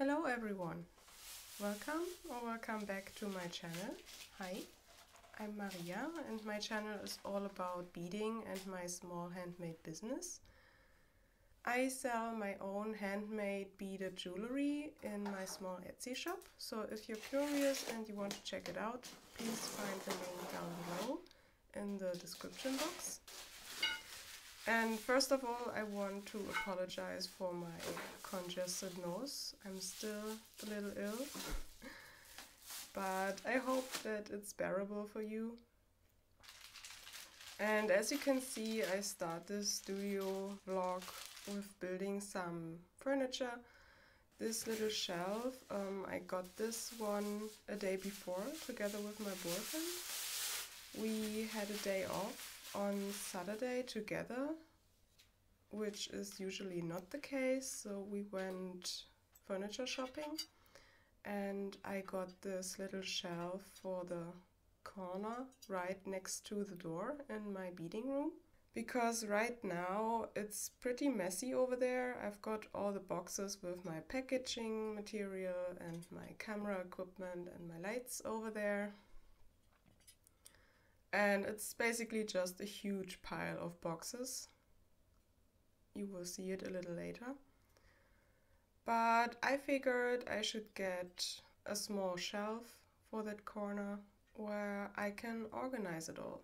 Hello everyone, welcome back to my channel. Hi, I'm Maria and my channel is all about beading and my small handmade business. I sell my own handmade beaded jewelry in my small Etsy shop, so if you're curious and you want to check it out, please find the link down below in the description box. And first of all, I want to apologize for my congested nose. I'm still a little ill, but I hope that it's bearable for you. And as you can see, I start this studio vlog with building some furniture. This little shelf, I got this one a day before together with my boyfriend. We had a day off on Saturday together, which is usually not the case, so we went furniture shopping and I got this little shelf for the corner right next to the door in my beading room, because right now it's pretty messy over there. I've got all the boxes with my packaging material and my camera equipment and my lights over there. And it's basically just a huge pile of boxes. You will see it a little later. But I figured I should get a small shelf for that corner where I can organize it all.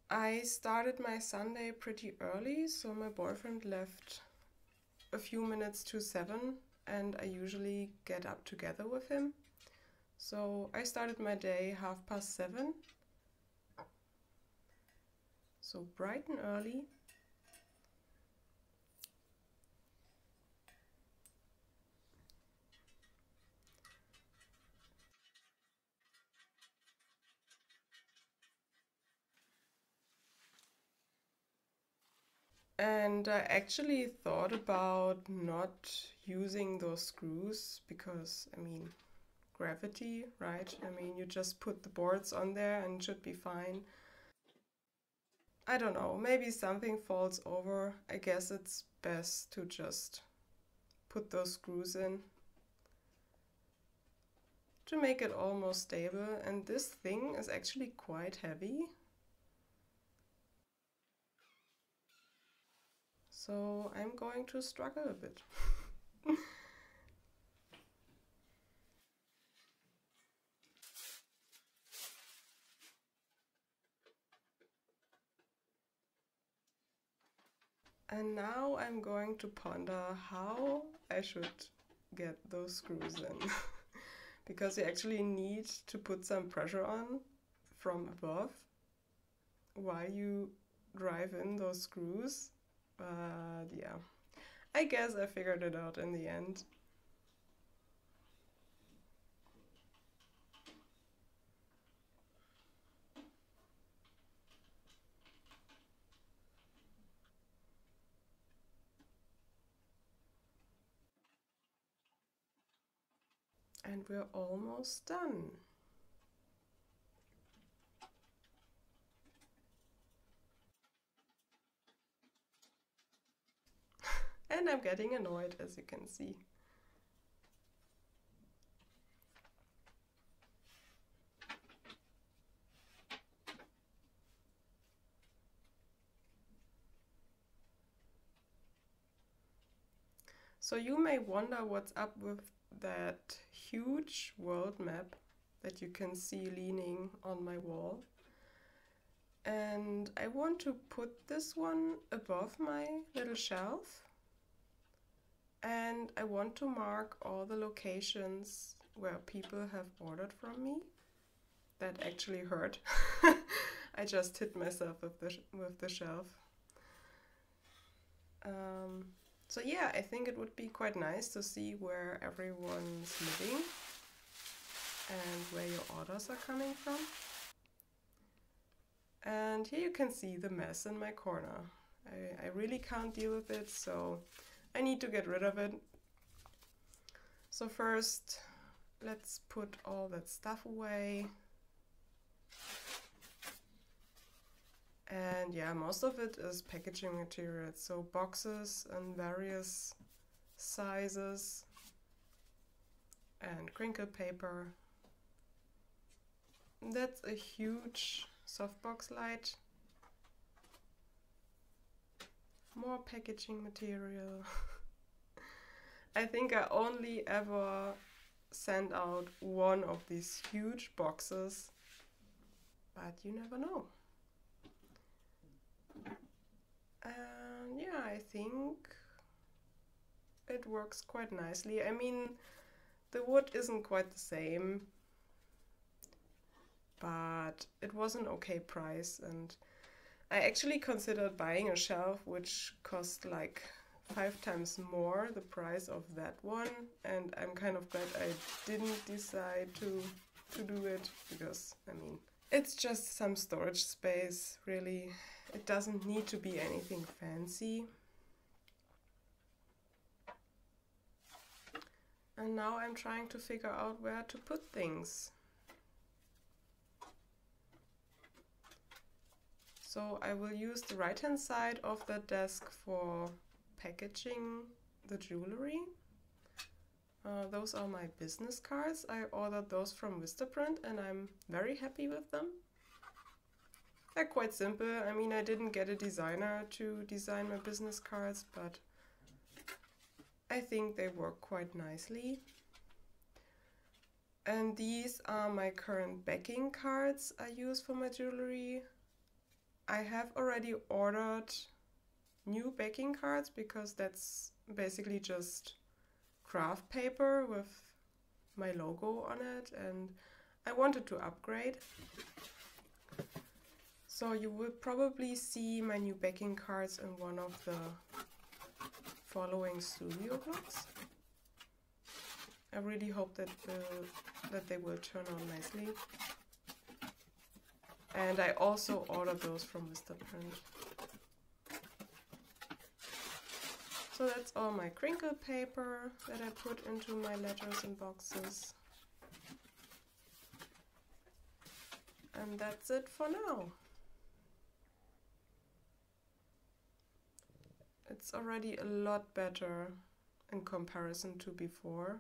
I started my Sunday pretty early, so my boyfriend left a few minutes to 7. And I usually get up together with him. So I started my day 7:30. So bright and early. And I actually thought about not using those screws because, I mean, gravity, right? I mean, you just put the boards on there and it should be fine. I don't know, maybe something falls over. I guess it's best to just put those screws in to make it almost stable. And this thing is actually quite heavy. So I'm going to struggle a bit. And now I'm going to ponder how I should get those screws in. Because you actually need to put some pressure on from above while you drive in those screws. But yeah, I guess I figured it out in the end. And we're almost done. And I'm getting annoyed, as you can see. So you may wonder what's up with that huge world map that you can see leaning on my wall. And I want to put this one above my little shelf. And I want to mark all the locations where people have ordered from me. That actually hurt. I just hit myself with the shelf. So yeah, I think it would be quite nice to see where everyone's living and where your orders are coming from. And here you can see the mess in my corner. I really can't deal with it, so I need to get rid of it. So first, let's put all that stuff away. And And yeah, most of it is packaging materials, so boxes and various sizes and crinkle paper. That's a huge softbox light. More packaging material. I think I only ever sent out one of these huge boxes, but you never know. And yeah, I think it works quite nicely. I mean, the wood isn't quite the same, but it was an okay price, and I actually considered buying a shelf which cost like 5 times more the price of that one, and I'm kind of glad I didn't decide to do it, because I mean, it's just some storage space, really. It doesn't need to be anything fancy. And now I'm trying to figure out where to put things. So I will use the right-hand side of the desk for packaging the jewelry. Those are my business cards. I ordered those from Vistaprint and I'm very happy with them. They're quite simple. I mean, I didn't get a designer to design my business cards, but I think they work quite nicely. And these are my current backing cards I use for my jewelry. I have already ordered new backing cards because that's basically just craft paper with my logo on it, and I wanted to upgrade. So you will probably see my new backing cards in one of the following studio vlogs. I really hope that they will turn out nicely. And I also ordered those from Vistaprint. So that's all my crinkle paper that I put into my letters and boxes. And that's it for now. It's already a lot better in comparison to before.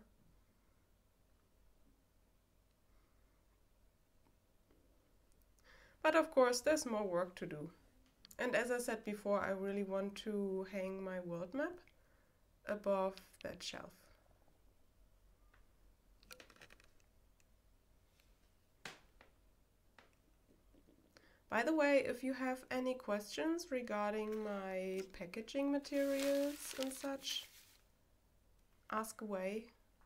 But of course, there's more work to do. And as I said before, I really want to hang my world map above that shelf. By the way, if you have any questions regarding my packaging materials and such, ask away,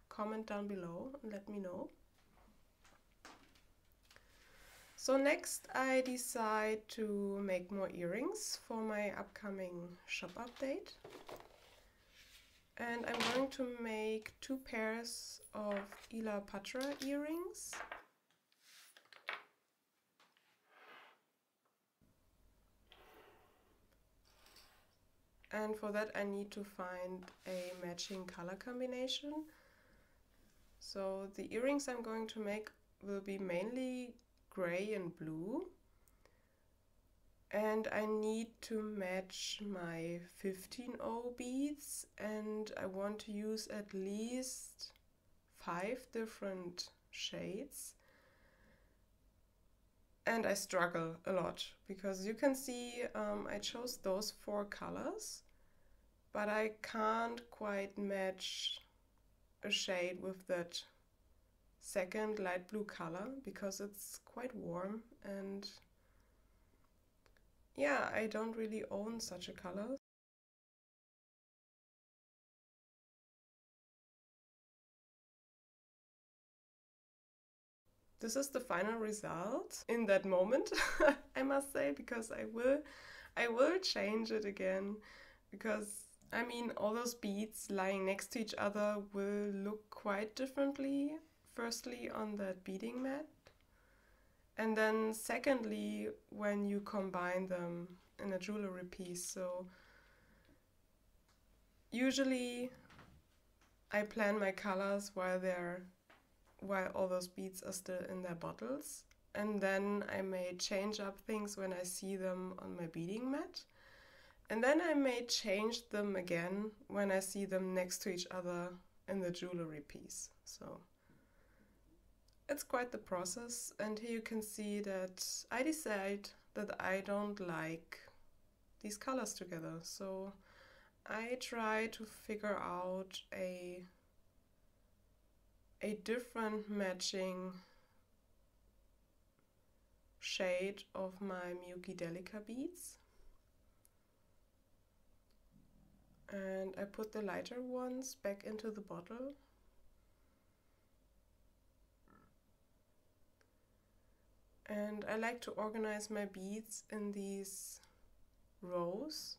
comment down below and let me know. So next I decide to make more earrings for my upcoming shop update. And I'm going to make 2 pairs of Elaputra earrings. And for that I need to find a matching color combination. So the earrings I'm going to make will be mainly gray and blue, and I need to match my 15-0 beads, and I want to use at least 5 different shades. And I struggle a lot because you can see I chose those 4 colors, but I can't quite match a shade with that second light blue color because it's quite warm, and yeah, I don't really own such a color. This is the final result in that moment, I must say, because I will change it again, because I mean, all those beads lying next to each other will look quite differently. Firstly on that beading mat, and then secondly when you combine them in a jewelry piece. So usually I plan my colors while all those beads are still in their bottles, and then I may change up things when I see them on my beading mat. And then I may change them again when I see them next to each other in the jewelry piece. So it's quite the process, and here you can see that I decide that I don't like these colors together. So I try to figure out a different matching shade of my Miyuki Delica beads. And I put the lighter ones back into the bottle. And I like to organize my beads in these rows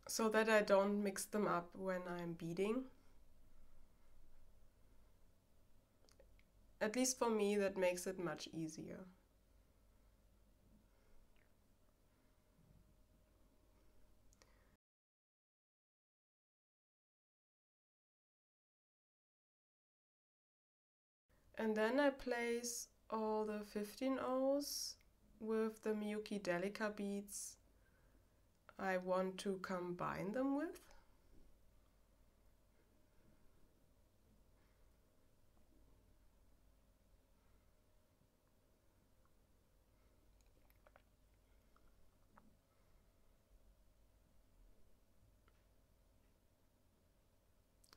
so that I don't mix them up when I'm beading. At least for me, that makes it much easier. And then I place all the 15 O's with the Miyuki Delica beads I want to combine them with.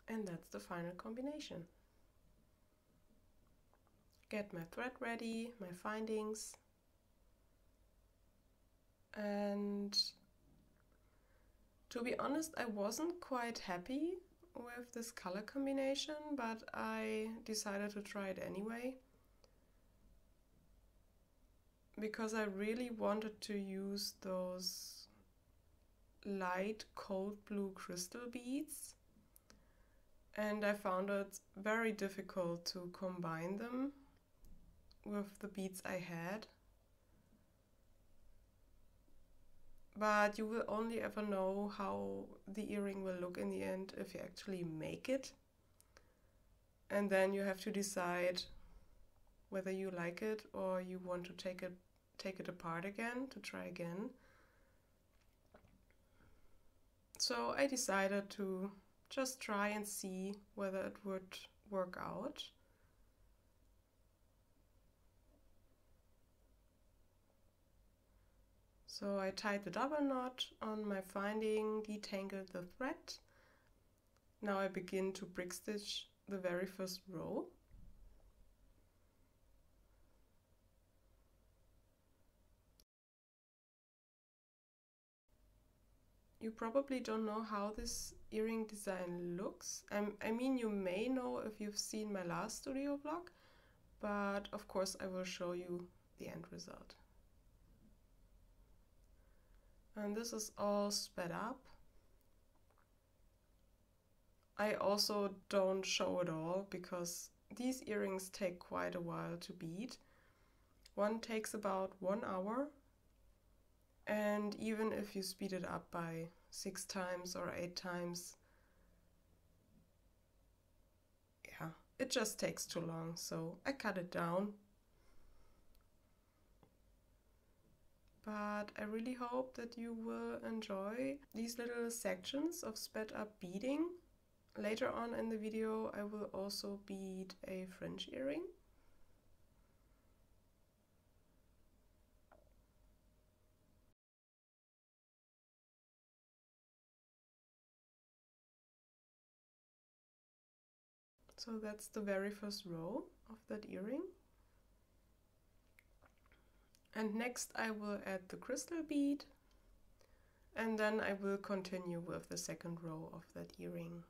And that's the final combination. Get my thread ready, my findings, and to be honest, I wasn't quite happy with this color combination, but I decided to try it anyway because I really wanted to use those light cold blue crystal beads, and I found it very difficult to combine them with the beads I had. But you will only ever know how the earring will look in the end if you actually make it. And then you have to decide whether you like it or you want to take it apart again to try again. So I decided to just try and see whether it would work out. So I tied the double knot on my finding, detangled the thread. Now I begin to brick stitch the very first row. You probably don't know how this earring design looks. I mean, you may know if you've seen my last studio vlog, but of course I will show you the end result. And this is all sped up. I also don't show it all because these earrings take quite a while to bead. One takes about 1 hour, and even if you speed it up by 6 times or 8 times, yeah, it just takes too long, so I cut it down. But I really hope that you will enjoy these little sections of sped up beading. Later on in the video I will also bead a fringe earring. So that's the very first row of that earring. And next I will add the crystal bead, and then I will continue with the second row of that earring.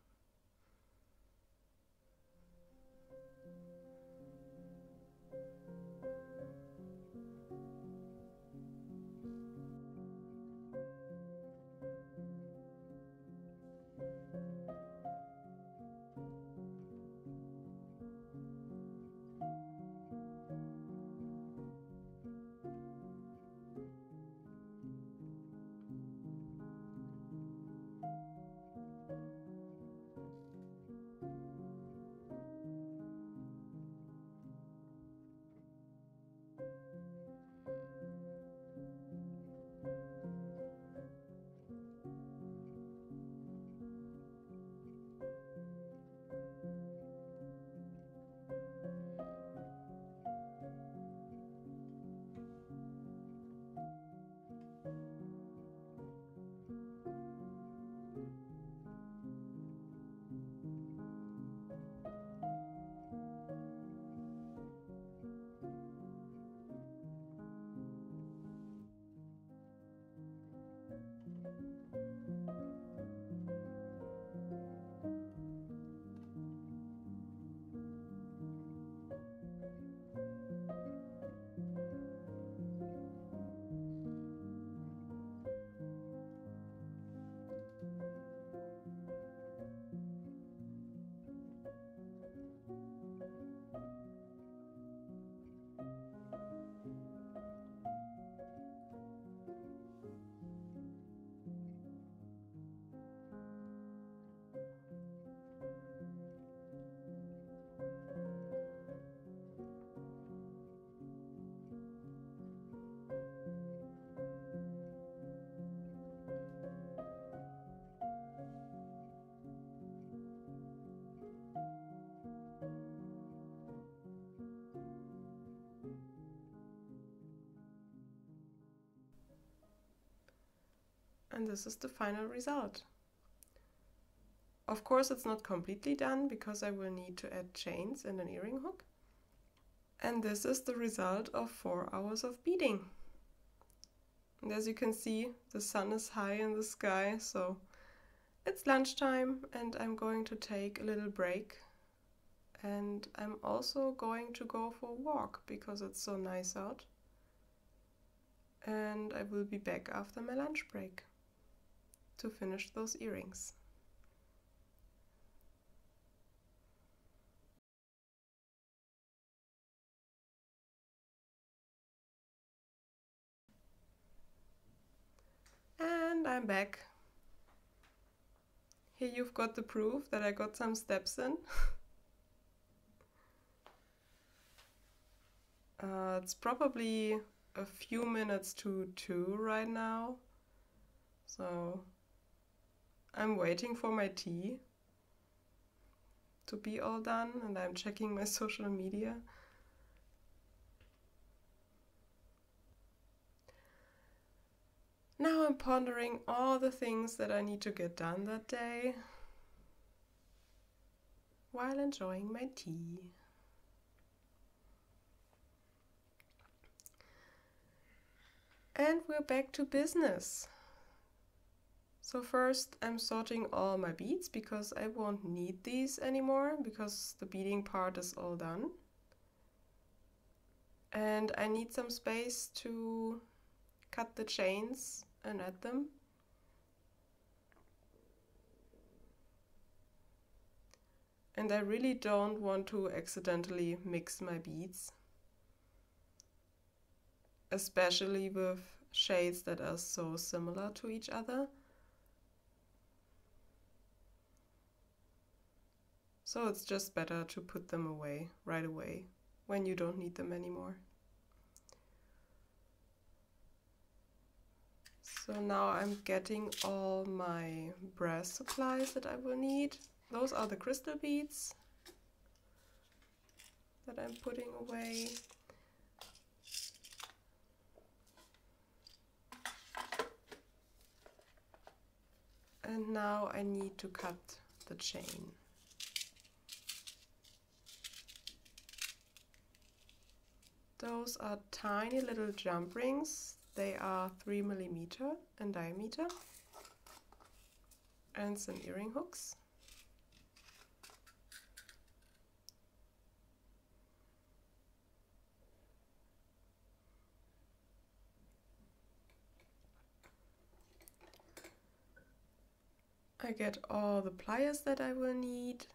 And this is the final result. Of course, it's not completely done because I will need to add chains and an earring hook. And this is the result of 4 hours of beading. And as you can see, the sun is high in the sky, so it's lunchtime and I'm going to take a little break. And I'm also going to go for a walk because it's so nice out. And I will be back after my lunch break to finish those earrings. And I'm back. Here you've got the proof that I got some steps in. It's probably a few minutes to 2 right now. So I'm waiting for my tea to be all done and I'm checking my social media. Now I'm pondering all the things that I need to get done that day while enjoying my tea. And we're back to business. So first I'm sorting all my beads because I won't need these anymore because the beading part is all done. And I need some space to cut the chains and add them. And I really don't want to accidentally mix my beads, especially with shades that are so similar to each other. So it's just better to put them away right away when you don't need them anymore. So now I'm getting all my brass supplies that I will need. Those are the crystal beads that I'm putting away. And now I need to cut the chain. Those are tiny little jump rings. They are 3 millimeter in diameter and some earring hooks. I get all the pliers that I will need.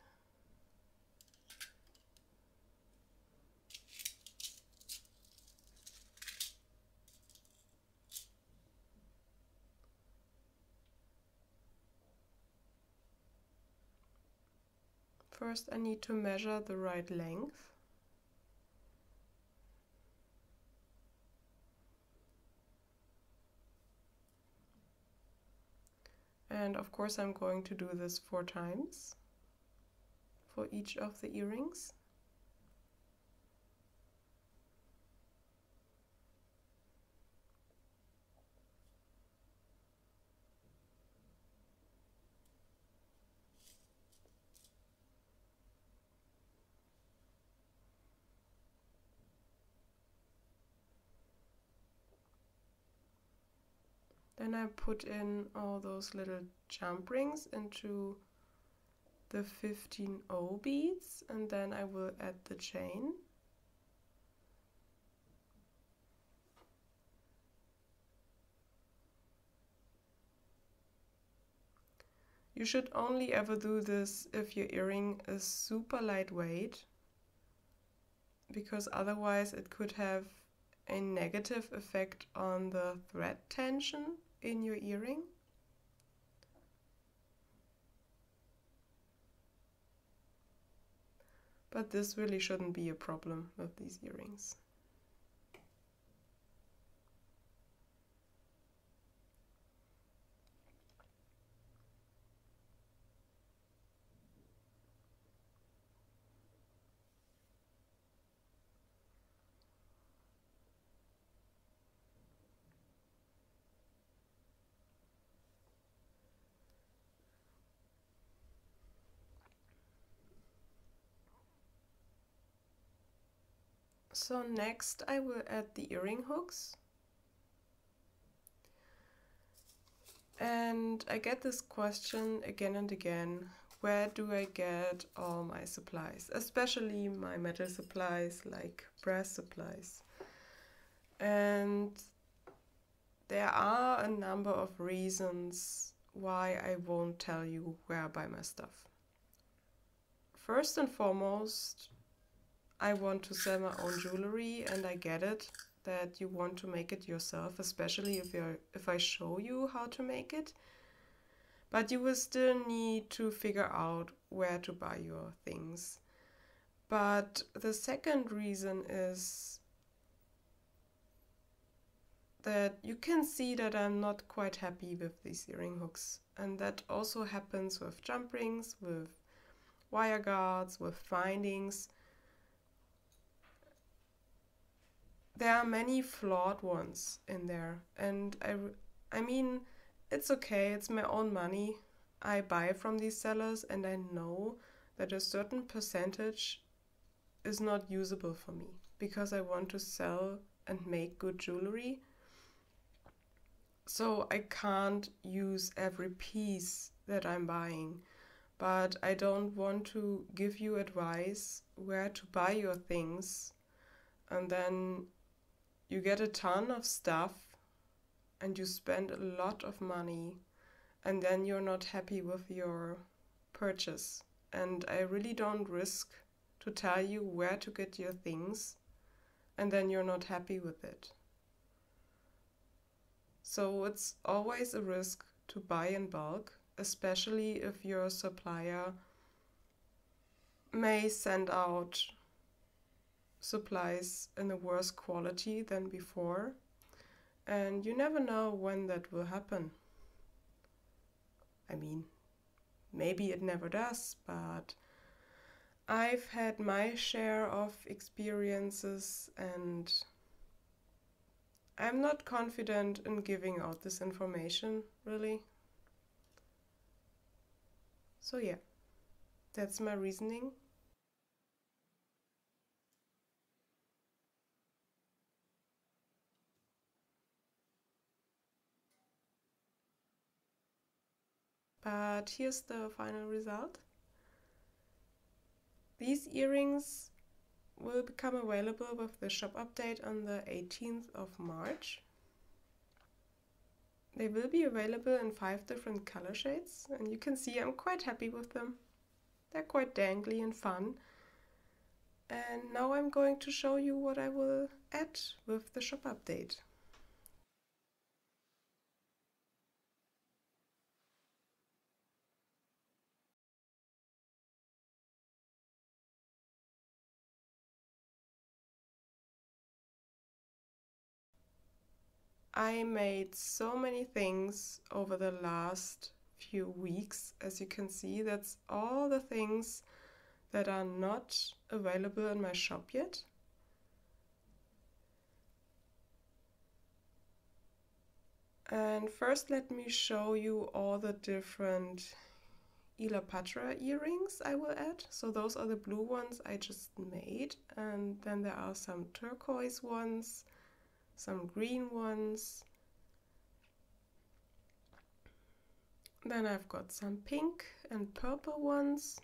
First I need to measure the right length. And of course I'm going to do this 4 times for each of the earrings. Then I put in all those little jump rings into the 15O beads and then I will add the chain. You should only ever do this if your earring is super lightweight, because otherwise it could have a negative effect on the thread tension in your earring. But this really shouldn't be a problem with these earrings. So next I will add the earring hooks. And I get this question again and again, where do I get all my supplies, especially my metal supplies like brass supplies. And there are a number of reasons why I won't tell you where I buy my stuff. First and foremost, I want to sell my own jewelry, and I get it that you want to make it yourself, especially if I show you how to make it. But you will still need to figure out where to buy your things. But the second reason is that you can see that I'm not quite happy with these earring hooks. And that also happens with jump rings, with wire guards, with findings. There are many flawed ones in there, and I mean, it's okay, it's my own money. I buy from these sellers, and I know that a certain percentage is not usable for me because I want to sell and make good jewelry. So I can't use every piece that I'm buying, but I don't want to give you advice where to buy your things, and then you get a ton of stuff and you spend a lot of money, and then you're not happy with your purchase. And I really don't risk to tell you where to get your things and then you're not happy with it. So it's always a risk to buy in bulk, especially if your supplier may send out supplies in a worse quality than before, and you never know when that will happen. I mean, maybe it never does, but I've had my share of experiences, and I'm not confident in giving out this information, really. So yeah, that's my reasoning. But here's the final result. These earrings will become available with the shop update on the 18th of March. They will be available in 5 different color shades, and you can see I'm quite happy with them. They're quite dangly and fun. And now I'm going to show you what I will add with the shop update. I made so many things over the last few weeks. As you can see, that's all the things that are not available in my shop yet. And first let me show you all the different Elaputra earrings I will add. So those are the blue ones I just made, and then there are some turquoise ones, some green ones. Then I've got some pink and purple ones.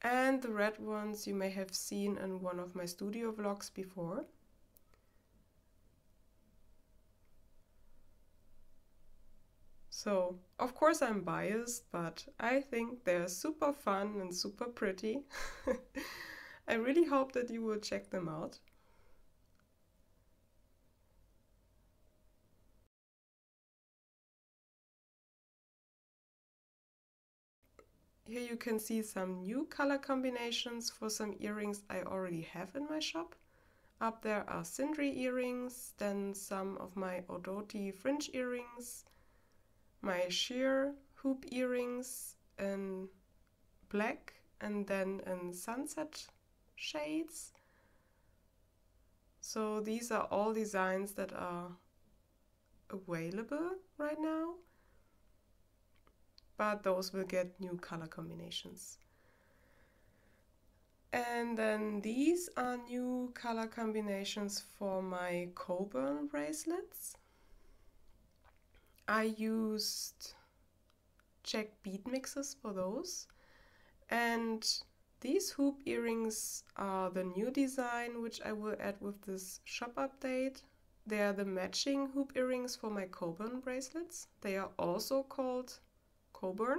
And the red ones you may have seen in one of my studio vlogs before. So, of course I'm biased, but I think they're super fun and super pretty. I really hope that you will check them out. Here you can see some new color combinations for some earrings I already have in my shop. Up there are Sindri earrings, then some of my Odoti fringe earrings, my sheer hoop earrings in black and then in sunset shades. So these are all designs that are available right now, but those will get new color combinations. And then these are new color combinations for my Coburn bracelets. I used Czech bead mixes for those. And these hoop earrings are the new design, which I will add with this shop update. They are the matching hoop earrings for my Coburn bracelets. They are also called Coburn.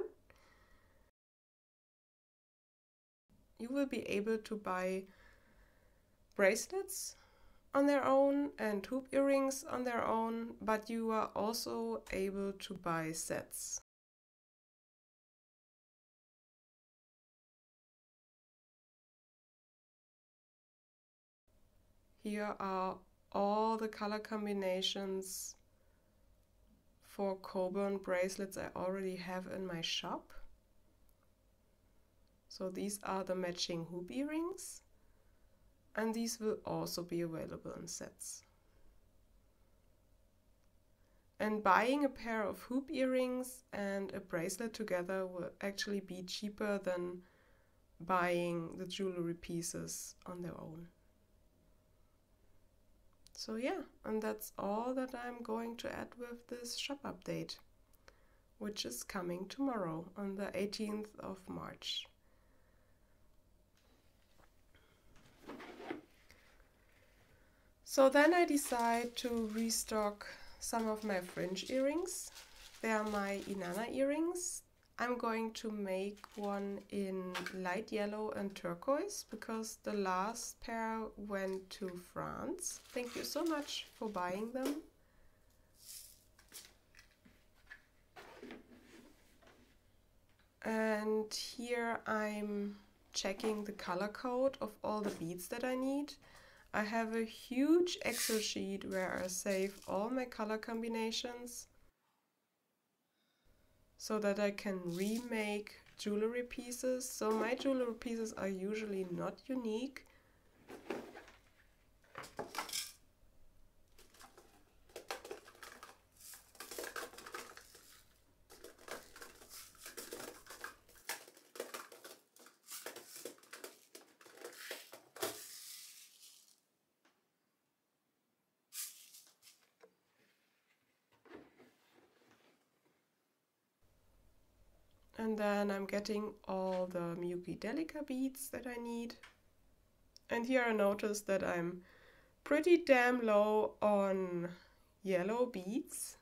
You will be able to buy bracelets on their own and hoop earrings on their own, but you are also able to buy sets. Here are all the color combinations for Coburn bracelets I already have in my shop. So these are the matching hoop earrings, and these will also be available in sets. And buying a pair of hoop earrings and a bracelet together will actually be cheaper than buying the jewelry pieces on their own. So yeah, and that's all that I'm going to add with this shop update, which is coming tomorrow on the 18th of March. So then I decide to restock some of my fringe earrings. They are my Innana earrings. I'm going to make one in light yellow and turquoise because the last pair went to France. Thank you so much for buying them. And here I'm checking the color code of all the beads that I need. I have a huge Excel sheet where I save all my color combinations so that I can remake jewelry pieces. So my jewelry pieces are usually not unique. And then I'm getting all the Miyuki Delica beads that I need. And here I noticed that I'm pretty damn low on yellow beads.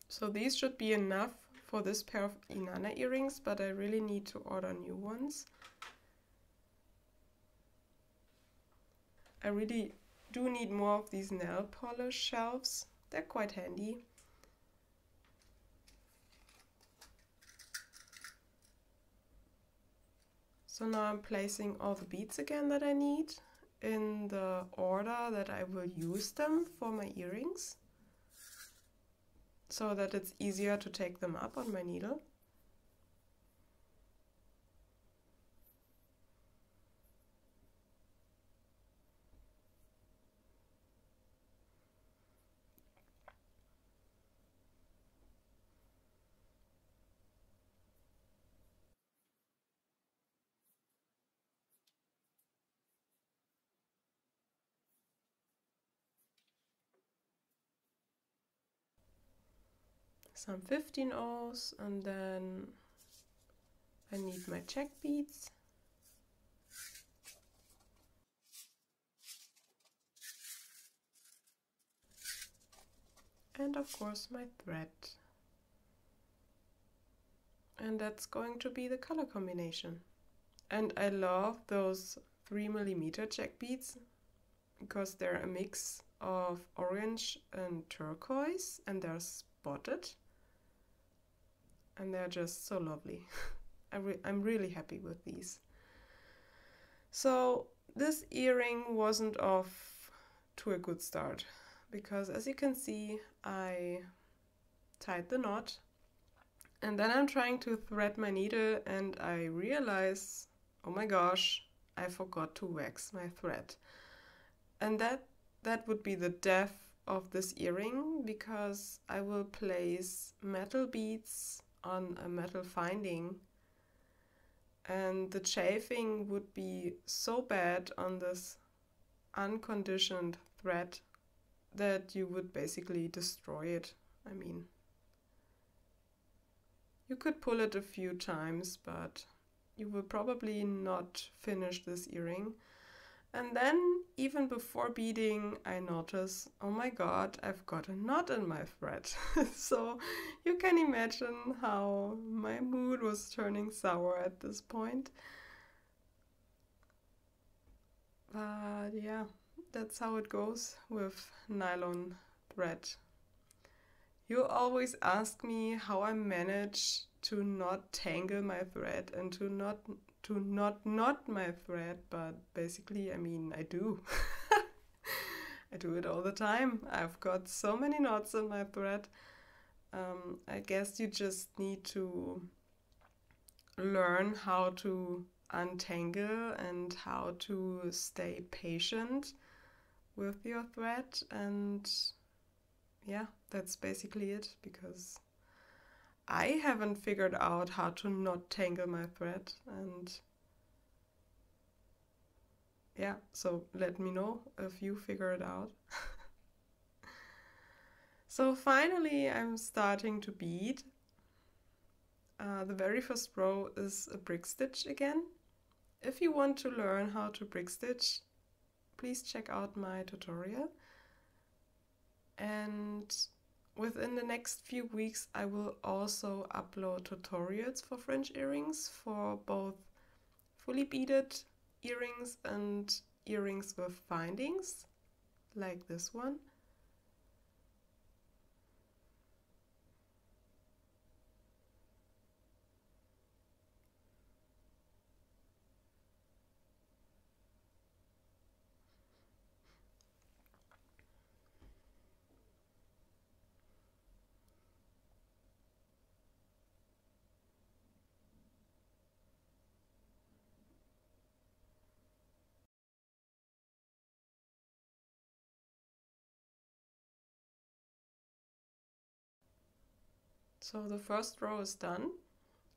So these should be enough for this pair of Innana earrings, but I really need to order new ones. I really do need more of these nail polish shelves. They're quite handy. So now I'm placing all the beads again that I need in the order that I will use them for my earrings, so that it's easier to take them up on my needle. Some 15 O's, and then I need my check beads. And of course my thread. And that's going to be the color combination. And I love those 3mm check beads because they're a mix of orange and turquoise, and they're spotted. And they're just so lovely. I'm really happy with these. So this earring wasn't off to a good start, because as you can see, I tied the knot, and then I'm trying to thread my needle and I realize, oh my gosh, I forgot to wax my thread. And that would be the death of this earring, because I will place metal beads on a metal finding, and the chafing would be so bad on this unconditioned thread that you would basically destroy it. I mean, you could pull it a few times, but you will probably not finish this earring. And then, even before beading, I notice, oh my god, I've got a knot in my thread. So you can imagine how my mood was turning sour at this point. But yeah, that's how it goes with nylon thread. You always ask me how I manage to not tangle my thread and to not knot my thread, but basically, I mean, I do. I do it all the time. I've got so many knots in my thread. I guess you just need to learn how to untangle and how to stay patient with your thread, and yeah, that's basically it, because I haven't figured out how to not tangle my thread. And yeah, so let me know if you figure it out. So finally I'm starting to bead. The very first row is a brick stitch again. If you want to learn how to brick stitch, please check out my tutorial. And within the next few weeks I will also upload tutorials for fringe earrings, for both fully beaded earrings and earrings with findings, like this one. So the first row is done.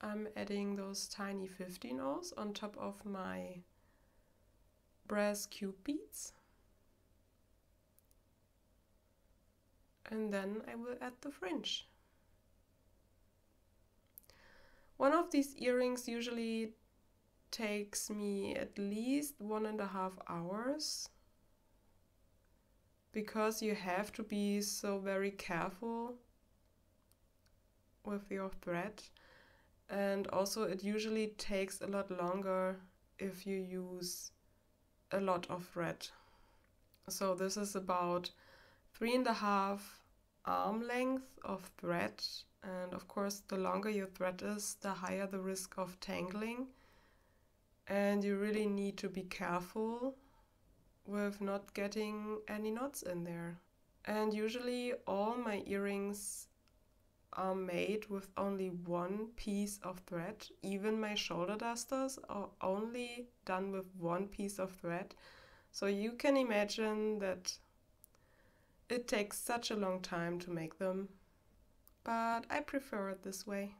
I'm adding those tiny 15 O's on top of my brass cube beads. And then I will add the fringe. One of these earrings usually takes me at least 1.5 hours, because you have to be so very careful with your thread, and also it usually takes a lot longer if you use a lot of thread. So this is about 3.5 arm length of thread, and of course the longer your thread is, the higher the risk of tangling, and you really need to be careful with not getting any knots in there. And usually all my earrings are made with only one piece of thread. Even my shoulder dusters are only done with one piece of thread. So you can imagine that it takes such a long time to make them, but I prefer it this way.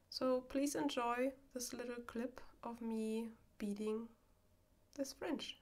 So please enjoy this little clip of me beading this fringe.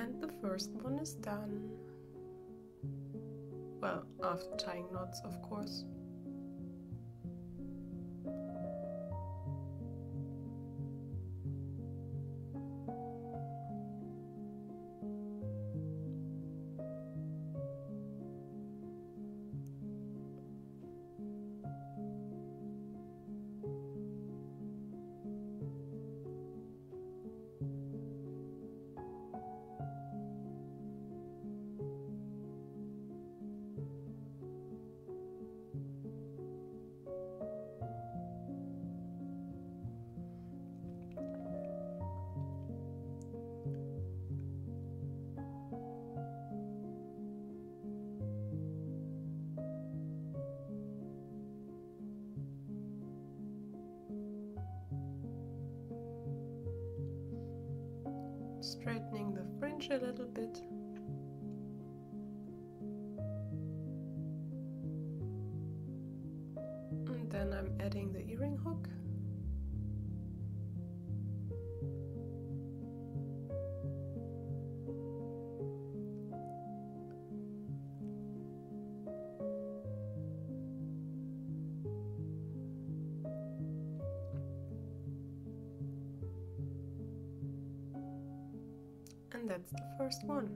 And the first one is done. Well, after tying knots, of course. Straightening the fringe a little bit. And then I'm adding the earring hook. And that's the first one.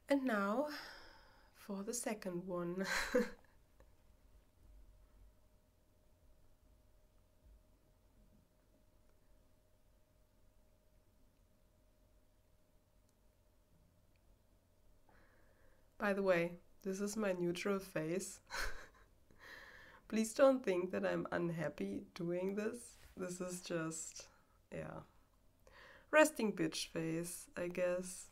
And now for the second one. By the way, this is my neutral face. Please don't think that I'm unhappy doing this. This is just, yeah, resting bitch face, I guess.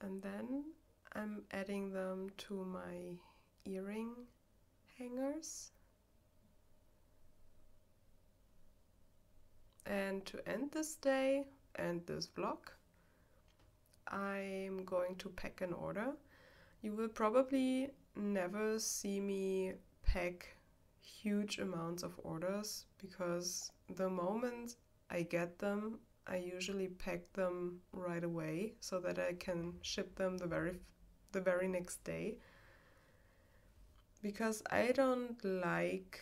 And then I'm adding them to my earring hangers. And to end this day and this vlog, I'm going to pack an order. You will probably never see me pack huge amounts of orders because the moment I get them, I usually pack them right away so that I can ship them the very next day. Because I don't like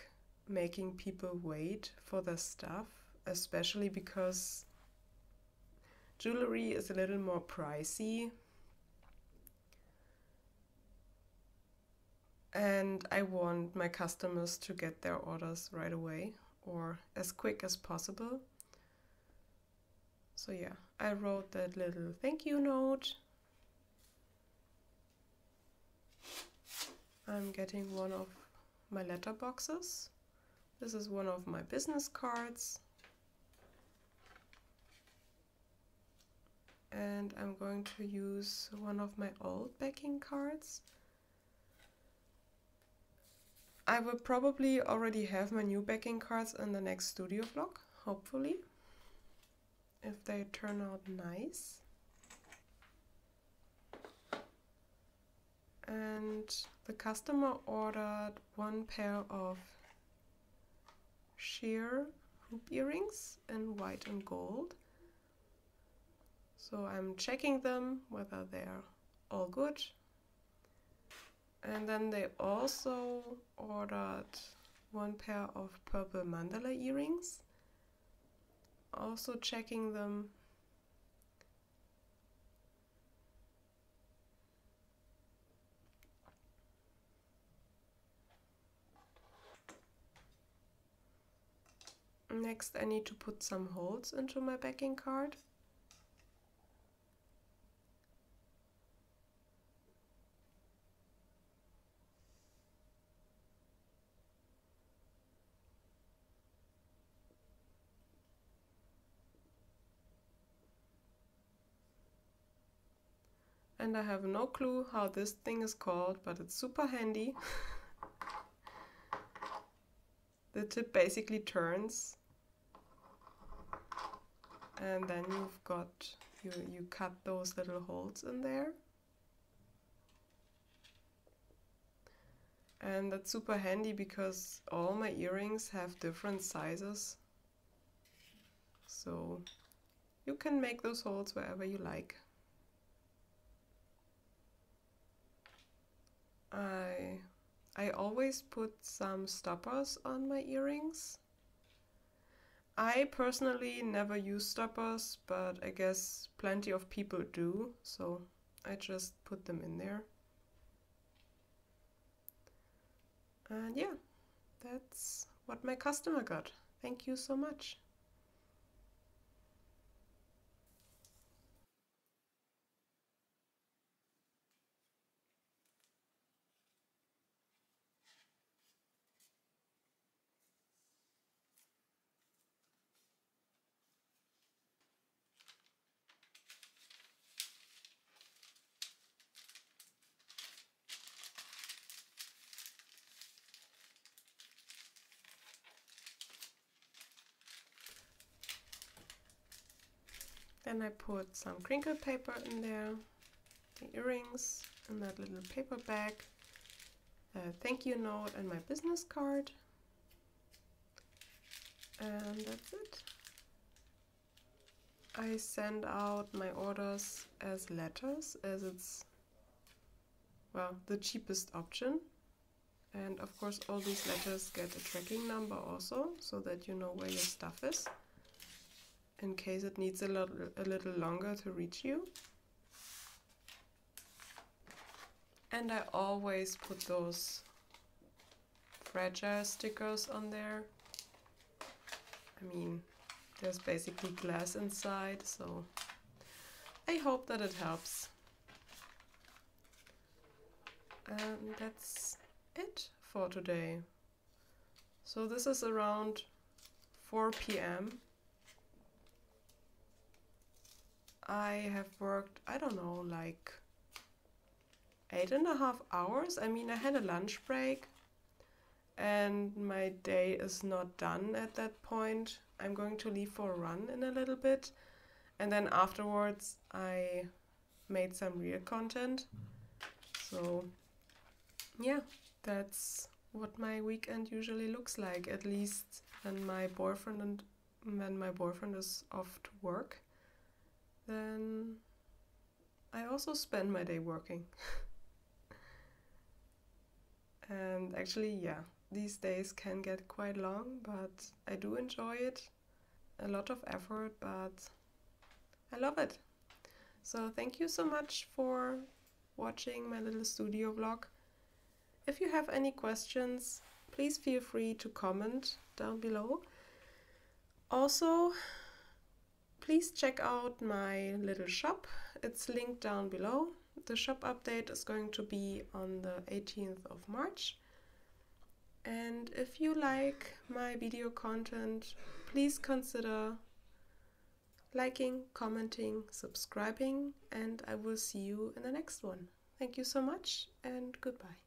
making people wait for their stuff, especially because jewelry is a little more pricey. And I want my customers to get their orders right away or as quick as possible. So yeah, I wrote that little thank you note. I'm getting one of my letter boxes. This is one of my business cards. And I'm going to use one of my old backing cards. I will probably already have my new backing cards in the next studio vlog, hopefully, if they turn out nice. And the customer ordered one pair of sheer hoop earrings in white and gold. So I'm checking them whether they're all good. And then they also ordered one pair of purple mandala earrings. Also checking them. Next, I need to put some holes into my backing card. And I have no clue how this thing is called, but it's super handy. The tip basically turns, and then you've got, you cut those little holes in there. And that's super handy because all my earrings have different sizes. So you can make those holes wherever you like. I always put some stoppers on my earrings. I personally never use stoppers, but I guess plenty of people do, so I just put them in there. And yeah, that's what my customer got. Thank you so much. Then I put some crinkle paper in there, the earrings in that little paper bag, a thank you note and my business card. And that's it. I send out my orders as letters, as it's, well, the cheapest option. And of course all these letters get a tracking number also, so that you know where your stuff is, in case it needs a little longer to reach you. And I always put those fragile stickers on there. I mean, there's basically glass inside, so I hope that it helps. And that's it for today. So this is around 4 p.m. I have worked, I don't know, like 8.5 hours. I mean, I had a lunch break and my day is not done at that point. I'm going to leave for a run in a little bit, and then afterwards I made some real content. So yeah, that's what my weekend usually looks like, at least when my boyfriend is off to work. Then I also spend my day working. And actually, yeah, these days can get quite long, but I do enjoy it. A lot of effort, but I love it. So thank you so much for watching my little studio vlog. If you have any questions, please feel free to comment down below. Also, please check out my little shop. It's linked down below. The shop update is going to be on the 18th of March. And if you like my video content, please consider liking, commenting, subscribing, and I will see you in the next one. Thank you so much and goodbye.